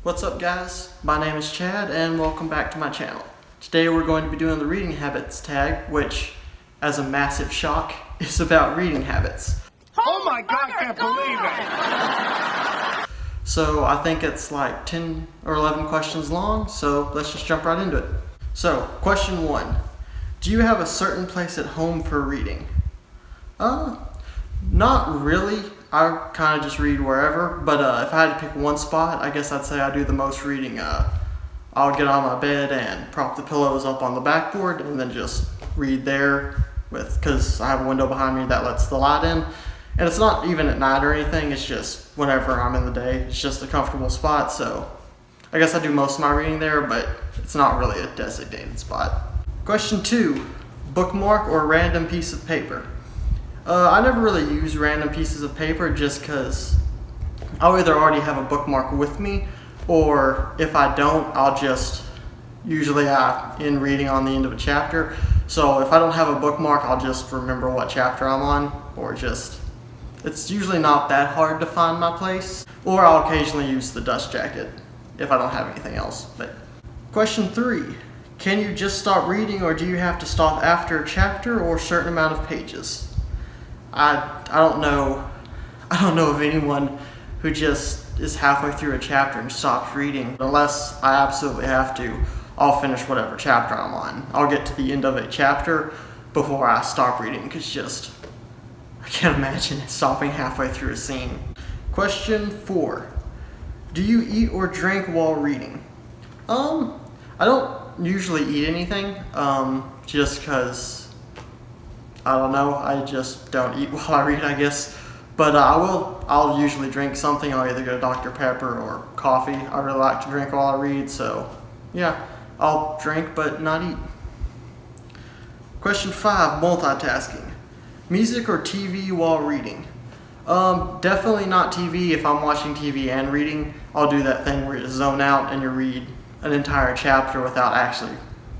What's up guys, my name is Chad and welcome back to my channel. Today we're going to be doing the reading habits tag, which, as a massive shock, is about reading habits. Oh my God, I can't believe it! So I think it's like 10 or 11 questions long, so let's just jump right into it. So, question 1. Do you have a certain place at home for reading? Not really. I kind of just read wherever, but if I had to pick one spot, I guess I'd say I do the most reading. I'll get on my bed and prop the pillows up on the backboard and then just read there because I have a window behind me that lets the light in. And it's not even at night or anything, it's just whenever I'm in the day. It's just a comfortable spot, so I guess I do most of my reading there, but it's not really a designated spot. Question 2, bookmark or random piece of paper? I never really use random pieces of paper just because I'll either already have a bookmark with me, or if I don't, I'll just usually end reading on the end of a chapter. So if I don't have a bookmark, I'll just remember what chapter I'm on, or it's usually not that hard to find my place, or I'll occasionally use the dust jacket if I don't have anything else. But question 3, can you just stop reading or do you have to stop after a chapter or a certain amount of pages? I don't know of anyone who just is halfway through a chapter and stops reading. Unless I absolutely have to, I'll finish whatever chapter I'm on. I'll get to the end of a chapter before I stop reading because I can't imagine stopping halfway through a scene. Question 4. Do you eat or drink while reading? I don't usually eat anything, just because I don't know, I just don't eat while I read, I guess. But I'll usually drink something. I'll either get a Dr. Pepper or coffee. I really like to drink while I read, so yeah, I'll drink but not eat. Question 5, multitasking. Music or TV while reading? Definitely not TV. If I'm watching TV and reading, I'll do that thing where you zone out and you read an entire chapter without actually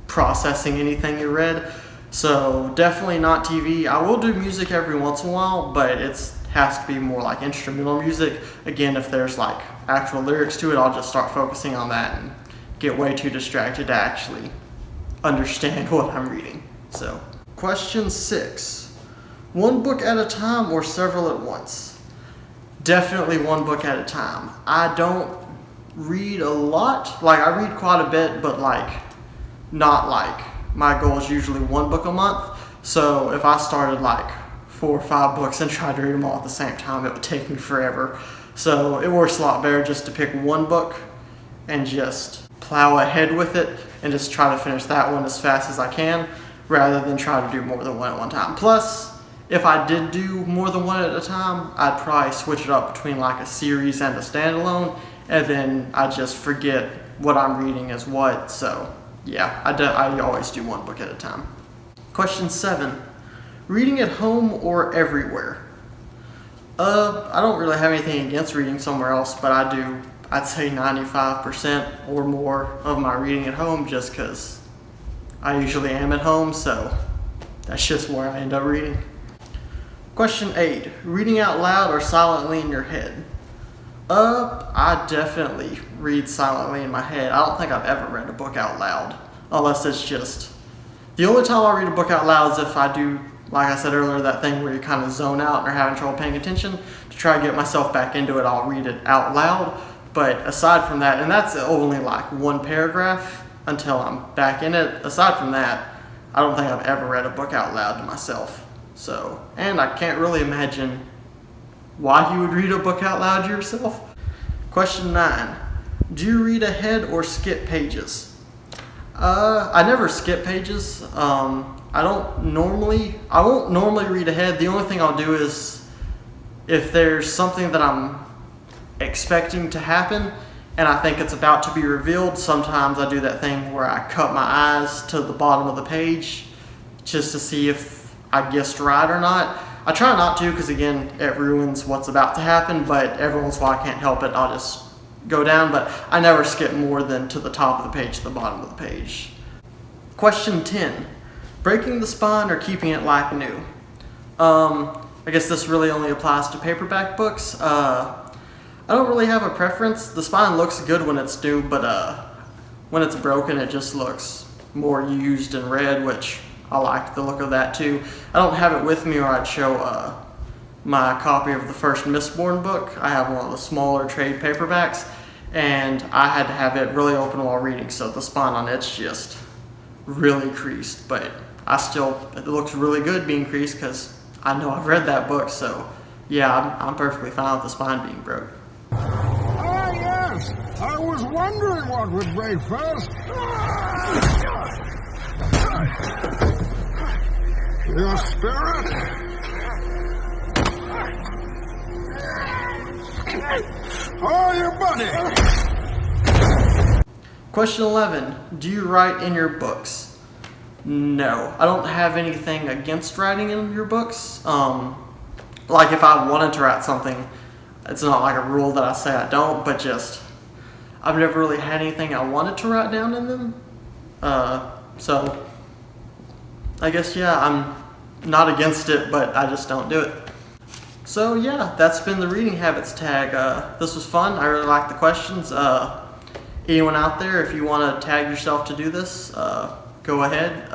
processing anything you read. So definitely not TV. I will do music every once in a while, but it has to be more like instrumental music. Again, if there's like actual lyrics to it, I'll just start focusing on that and get way too distracted to actually understand what I'm reading. So, question 6. One book at a time or several at once? Definitely one book at a time. I don't read a lot. Like, I read quite a bit, but not my goal is usually one book a month. So if I started 4 or 5 books and tried to read them all at the same time, it would take me forever. So it works a lot better just to pick one book and just plow ahead with it and just try to finish that one as fast as I can, rather than try to do more than one at one time. Plus, if I did do more than one at a time, I'd probably switch it up between a series and a standalone, and then I just forget what I'm reading is what. So yeah, I always do one book at a time. Question 7. Reading at home or everywhere? I don't really have anything against reading somewhere else, but I'd say 95% or more of my reading at home just because I usually am at home, so that's just where I end up reading. Question 8. Reading out loud or silently in your head? I definitely read silently in my head. I don't think I've ever read a book out loud, unless it's just... The only time I read a book out loud is if I do, like I said earlier, that thing where you kind of zone out and are having trouble paying attention. To try to get myself back into it, I'll read it out loud. But aside from that, and that's only one paragraph until I'm back in it. Aside from that, I don't think I've ever read a book out loud to myself. So, and I can't really imagine why you would read a book out loud to yourself. Question 9. Do you read ahead or skip pages? I never skip pages. I won't normally read ahead. The only thing I'll do is if there's something that I'm expecting to happen and I think it's about to be revealed, sometimes I do that thing where I cut my eyes to the bottom of the page just to see if I guessed right or not. I try not to because, again, it ruins what's about to happen, but every once in a while I can't help it. I'll just go down, but I never skip more than to the top of the page to the bottom of the page. Question 10. Breaking the spine or keeping it like new? I guess this really only applies to paperback books. I don't really have a preference. The spine looks good when it's new, but when it's broken, it just looks more used and red, which I like the look of that too. I don't have it with me, or I'd show my copy of the first Mistborn book. I have one of the smaller trade paperbacks, and I had to have it really open while reading, so the spine on it's just really creased, but it looks really good being creased because I know I've read that book, so yeah, I'm perfectly fine with the spine being broke. Ah, yes. I was wondering what would break first. Your spirit? Oh, your buddy. Question 11. Do you write in your books? No. I don't have anything against writing in your books. Like if I wanted to write something, it's not like a rule that I say I don't, but just I've never really had anything I wanted to write down in them. So I guess, yeah, I'm not against it, but I just don't do it. So yeah, that's been the Reading Habits tag. This was fun. I really liked the questions. Anyone out there, if you want to tag yourself to do this, go ahead.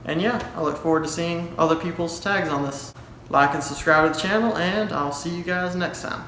And yeah, I look forward to seeing other people's tags on this. Like and subscribe to the channel, and I'll see you guys next time.